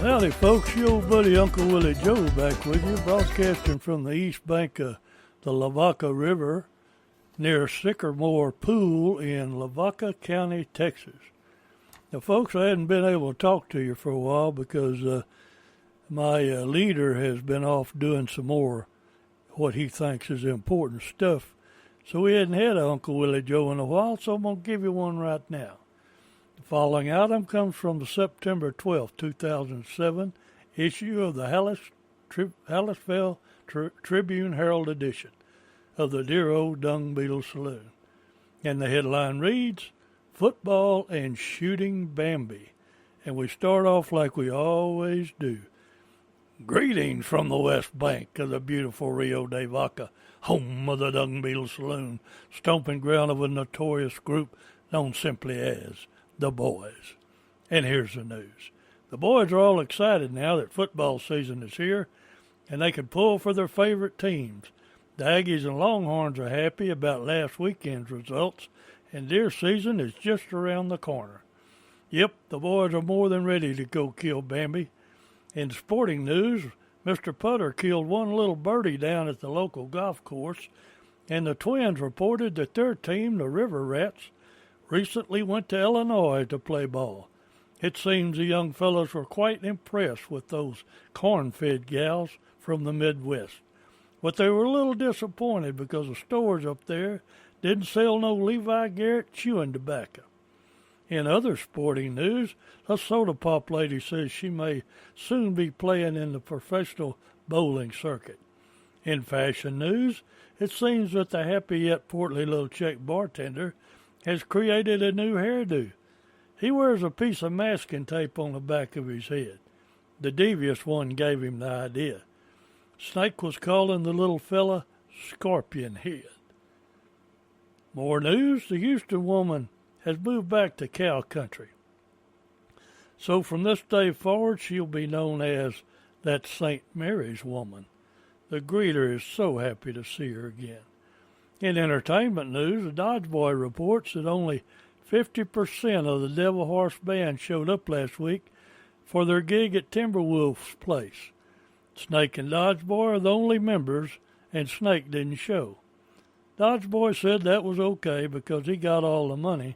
Howdy, folks. Your old buddy Uncle Willie Joe back with you, broadcasting from the east bank of the Lavaca River near Sycamore Pool in Lavaca County, Texas. Now, folks, I hadn't been able to talk to you for a while because my leader has been off doing some more what he thinks is important stuff. So we hadn't had Uncle Willie Joe in a while, so I'm going to give you one right now. The following item comes from the September 12, 2007 issue of the Hallisville Tribune Herald edition of the dear old Dung Beetle Saloon. And the headline reads, Football and Shooting Bambi. And we start off like we always do. Greetings from the west bank of the beautiful Rio de Vaca, home of the Dung Beetle Saloon, stomping ground of a notorious group known simply as the Boys. And here's the news. The boys are all excited now that football season is here, and they can pull for their favorite teams. The Aggies and Longhorns are happy about last weekend's results, and their season is just around the corner. Yep, the boys are more than ready to go kill Bambi. In sporting news, Mr. Putter killed one little birdie down at the local golf course, and the Twins reported that their team, the River Rats, recently went to Illinois to play ball. It seems the young fellows were quite impressed with those corn-fed gals from the Midwest. But they were a little disappointed because the stores up there didn't sell no Levi Garrett chewing tobacco. In other sporting news, a soda pop lady says she may soon be playing in the professional bowling circuit. In fashion news, it seems that the happy yet portly little Czech bartender has created a new hairdo. He wears a piece of masking tape on the back of his head. The devious one gave him the idea. Snake was calling the little fella Scorpion Head. More news, the Houston woman has moved back to cow country. So from this day forward, she'll be known as that St. Mary's woman. The greeter is so happy to see her again. In entertainment news, the Dodge Boy reports that only 50% of the Devil Horse Band showed up last week for their gig at Timberwolf's place. Snake and Dodge Boy are the only members, and Snake didn't show. Dodge Boy said that was okay because he got all the money,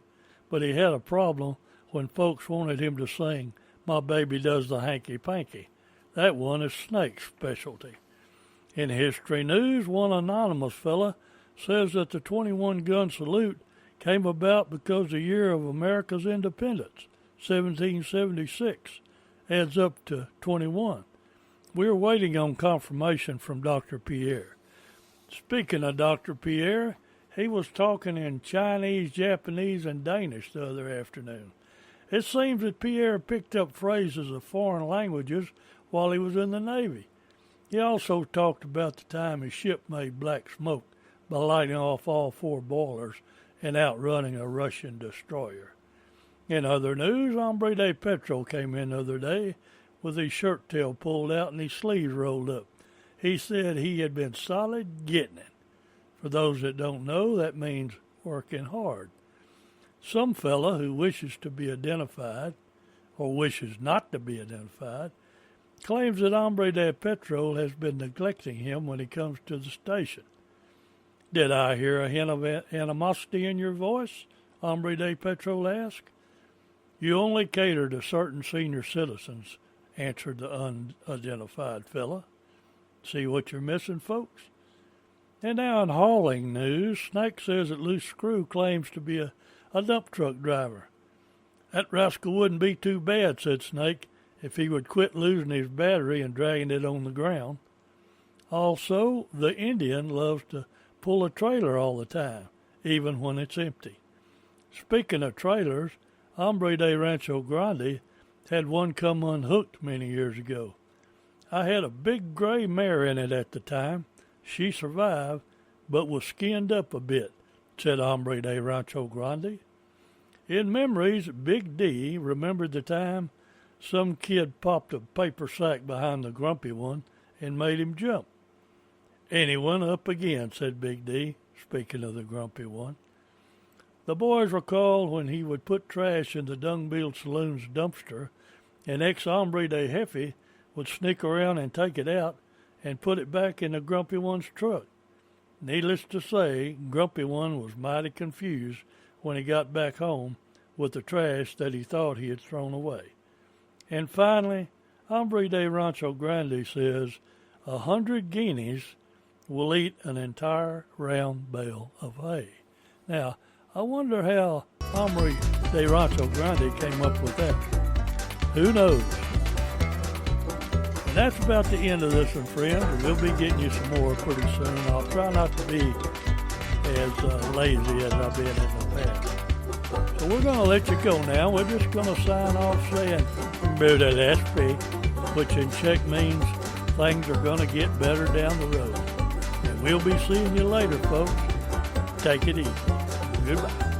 but he had a problem when folks wanted him to sing My Baby Does the Hanky Panky. That one is Snake's specialty. In history news, one anonymous fella says that the 21-gun salute came about because the year of America's independence, 1776, adds up to 21. We're waiting on confirmation from Dr. Pierre. Speaking of Dr. Pierre, he was talking in Chinese, Japanese, and Danish the other afternoon. It seems that Pierre picked up phrases of foreign languages while he was in the Navy. He also talked about the time his ship made black smoke by lighting off all 4 boilers and outrunning a Russian destroyer. In other news, Hombre de Petro came in the other day with his shirt tail pulled out and his sleeves rolled up. He said he had been solid getting it. For those that don't know, that means working hard. Some fella who wishes to be identified, or wishes not to be identified, claims that Hombre de Petro has been neglecting him when he comes to the station. Did I hear a hint of animosity in your voice? Hombre de Petro asked. You only cater to certain senior citizens, answered the unidentified fella. See what you're missing, folks? And now in hauling news, Snake says that Loose Screw claims to be a dump truck driver. That rascal wouldn't be too bad, said Snake, if he would quit losing his battery and dragging it on the ground. Also, the Indian loves to pull a trailer all the time, even when it's empty. Speaking of trailers, Hombre de Rancho Grande had one come unhooked many years ago. I had a big gray mare in it at the time. She survived, but was skinned up a bit, said Hombre de Rancho Grande. In memories, Big D remembered the time some kid popped a paper sack behind the grumpy one and made him jump. Anyone up again, said Big D, speaking of the grumpy one. The boys recalled when he would put trash in the Dung Beetle Saloon's dumpster and ex-hombre de jefe would sneak around and take it out and put it back in the Grumpy One's truck. Needless to say, Grumpy One was mighty confused when he got back home with the trash that he thought he had thrown away. And finally, Hombre de Rancho Grande says 100 guineas will eat an entire round bale of hay. Now, I wonder how Hombre de Rancho Grande came up with that. Who knows? And that's about the end of this one, friends. We'll be getting you some more pretty soon. I'll try not to be as lazy as I've been in the past. So we're going to let you go now. We're just going to sign off saying, which in Czech means things are going to get better down the road. And we'll be seeing you later, folks. Take it easy. Goodbye.